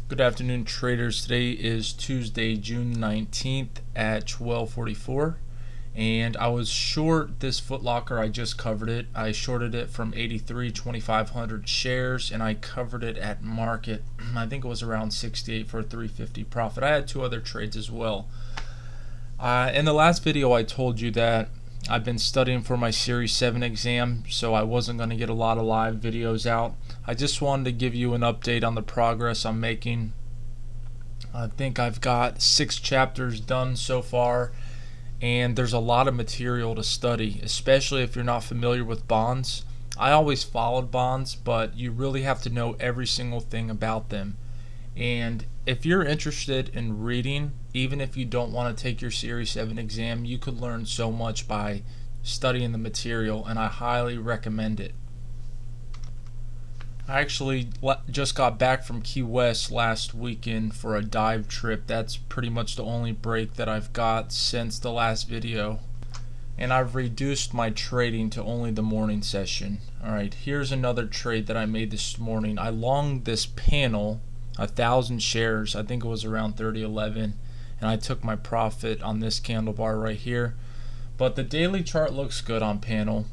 Good afternoon, traders. Today is Tuesday, June 19th at 12:44, and I was short this Foot Locker. I just covered it. I shorted it from 83,2,500 shares, and I covered it at market. I think it was around 68 for a 350 profit. I had two other trades as well. In the last video, I told you that I've been studying for my Series 7 exam, so I wasn't going to get a lot of live videos out. I just wanted to give you an update on the progress I'm making. I think I've got 6 chapters done so far, and there's a lot of material to study, especially if you're not familiar with bonds. I always followed bonds, but you really have to know every single thing about them. And if you're interested in reading, even if you don't want to take your Series 7 exam, you could learn so much by studying the material, and I highly recommend it. I actually just got back from Key West last weekend for a dive trip. That's pretty much the only break that I've got since the last video. And I've reduced my trading to only the morning session. Alright, here's another trade that I made this morning. I longed this panel, 1,000 shares. I think it was around 30.11, and I took my profit on this candle bar right here. But the daily chart looks good on panel,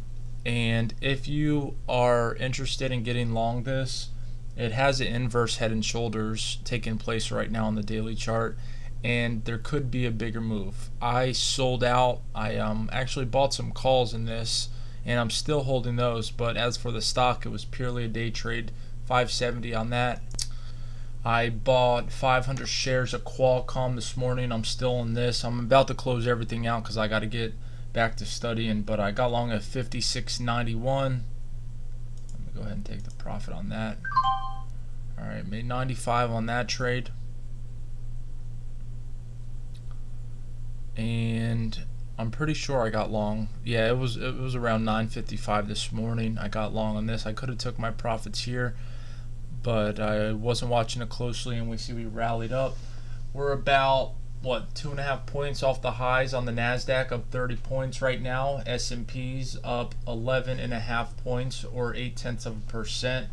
and if you are interested in getting long this, it has an inverse head and shoulders taking place right now on the daily chart, and there could be a bigger move. I sold out. I actually bought some calls in this, and I'm still holding those. But as for the stock, it was purely a day trade. 570 on that. I bought 500 shares of Qualcomm this morning. I'm still in this. I'm about to close everything out because I got to get back to studying, but I got long at 56.91. Let me go ahead and take the profit on that. Alright, made 95 on that trade. And I'm pretty sure I got long. Yeah, it was around 9:55 this morning. I got long on this. I could have took my profits here, but I wasn't watching it closely, and we see we rallied up. We're about, what, 2.5 points off the highs on the NASDAQ, up 30 points right now. S&P's up 11.5 points, or 0.8%.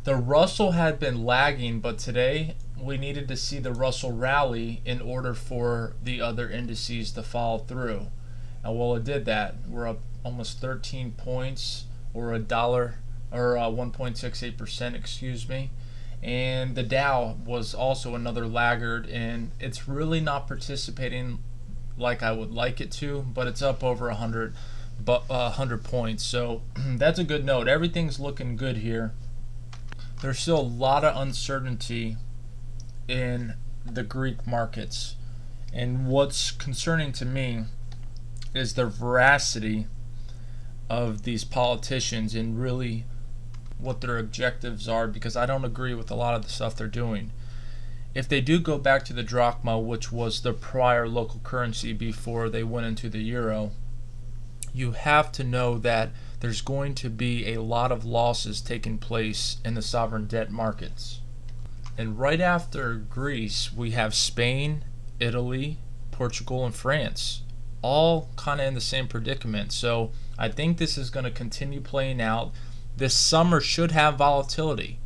The Russell had been lagging, but today we needed to see the Russell rally in order for the other indices to follow through. And well, it did that. We're up almost 13 points, or $1, or 1.68%, excuse me. And the Dow was also another laggard, and it's really not participating like I would like it to, but it's up over 100 points, so that's a good note. Everything's looking good here. There's still a lot of uncertainty in the Greek markets, and what's concerning to me is the veracity of these politicians and really what their objectives are, because I don't agree with a lot of the stuff they're doing. If they do go back to the drachma, which was the prior local currency before they went into the euro, you have to know that there's going to be a lot of losses taking place in the sovereign debt markets. And right after Greece, we have Spain, Italy, Portugal, and France, all kind of in the same predicament. So I think this is going to continue playing out. This summer should have volatility.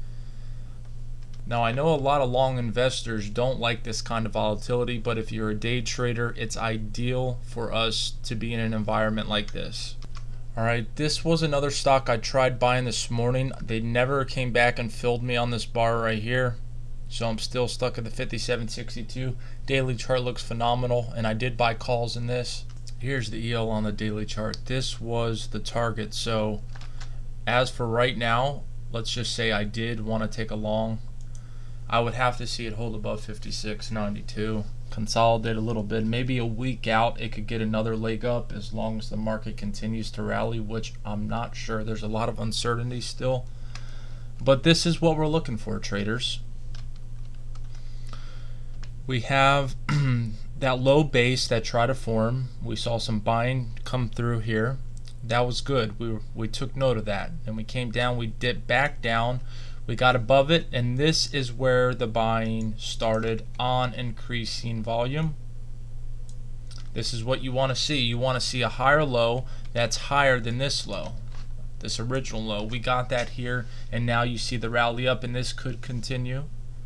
Now, I know a lot of long investors don't like this kind of volatility, but if you're a day trader, it's ideal for us to be in an environment like this. Alright, this was another stock I tried buying this morning. They never came back and filled me on this bar right here, so I'm still stuck at the 57.62. Daily chart looks phenomenal, and I did buy calls in this. Here's the EL on the daily chart. This was the target, so as for right now, let's just say I did want to take a long. I would have to see it hold above 56.92, consolidate a little bit, maybe a week out it could get another leg up as long as the market continues to rally, which I'm not sure. There's a lot of uncertainty still, but this is what we're looking for, traders. We have that low base that tried to form. We saw some buying come through here. That was good. We took note of that, and we came down, we dipped back down, we got above it, and this is where the buying started on increasing volume. This is what you want to see. You want to see a higher low that's higher than this low, this original low. We got that here, and now you see the rally up, and this could continue.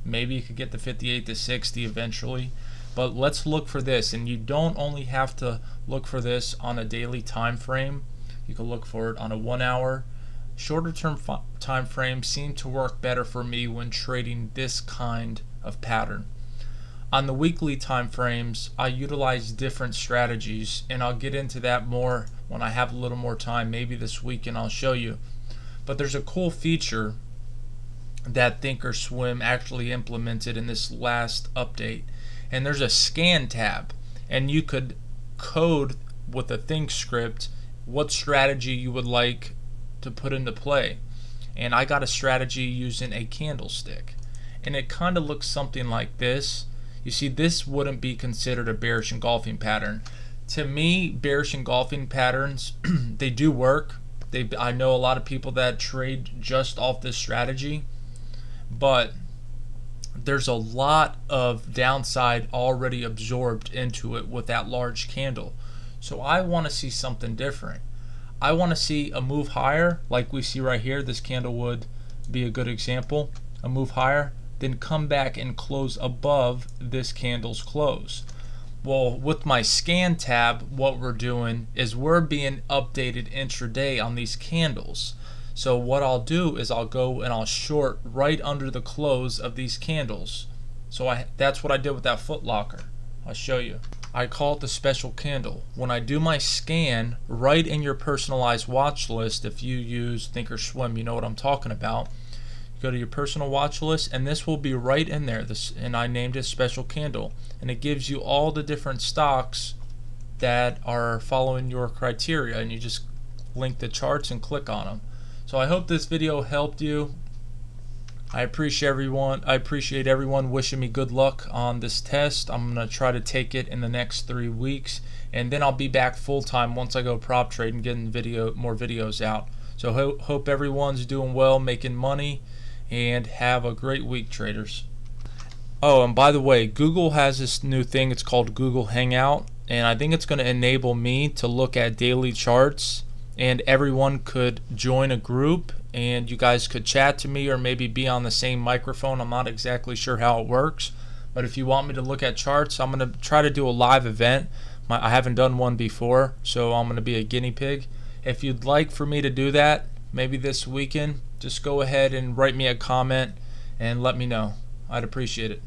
Maybe you could get the 58 to 60 eventually. But let's look for this, and you don't only have to look for this on a daily time frame. You can look for it on a 1 hour. Shorter term time frames seem to work better for me when trading this kind of pattern. On the weekly time frames, I utilize different strategies, and I'll get into that more when I have a little more time, maybe this weekend I'll show you. But there's a cool feature that Thinkorswim actually implemented in this last update, and there's a scan tab, and you could code with a think script what strategy you would like to put into play. And I got a strategy using a candlestick, and it kind of looks something like this. You see, this wouldn't be considered a bearish engulfing pattern. To me, bearish engulfing patterns they do work. I know a lot of people that trade just off this strategy, but there's a lot of downside already absorbed into it with that large candle. So I want to see something different. I want to see a move higher, like we see right here. This candle would be a good example. A move higher, then come back and close above this candle's close. Well, with my scan tab, what we're doing is we're being updated intraday on these candles. So what I'll do is I'll go and I'll short right under the close of these candles. So that's what I did with that Foot Locker. I'll show you. I call it the special candle. When I do my scan, right in your personalized watch list, if you use Thinkorswim, you know what I'm talking about. Go to your personal watch list, and this will be right in there. And I named it special candle, and it gives you all the different stocks that are following your criteria, and you just link the charts and click on them. So I hope this video helped you. I appreciate everyone wishing me good luck on this test. I'm gonna try to take it in the next 3 weeks, and then I'll be back full time once I go prop trade and getting more videos out. So hope everyone's doing well, making money, and have a great week, traders. Oh, and by the way, Google has this new thing. It's called Google Hangout, and I think it's going to enable me to look at daily charts, and everyone could join a group, and you guys could chat to me or maybe be on the same microphone. I'm not exactly sure how it works, but if you want me to look at charts, I'm going to try to do a live event. I haven't done one before, so I'm going to be a guinea pig. If you'd like for me to do that, maybe this weekend, just go ahead and write me a comment and let me know. I'd appreciate it.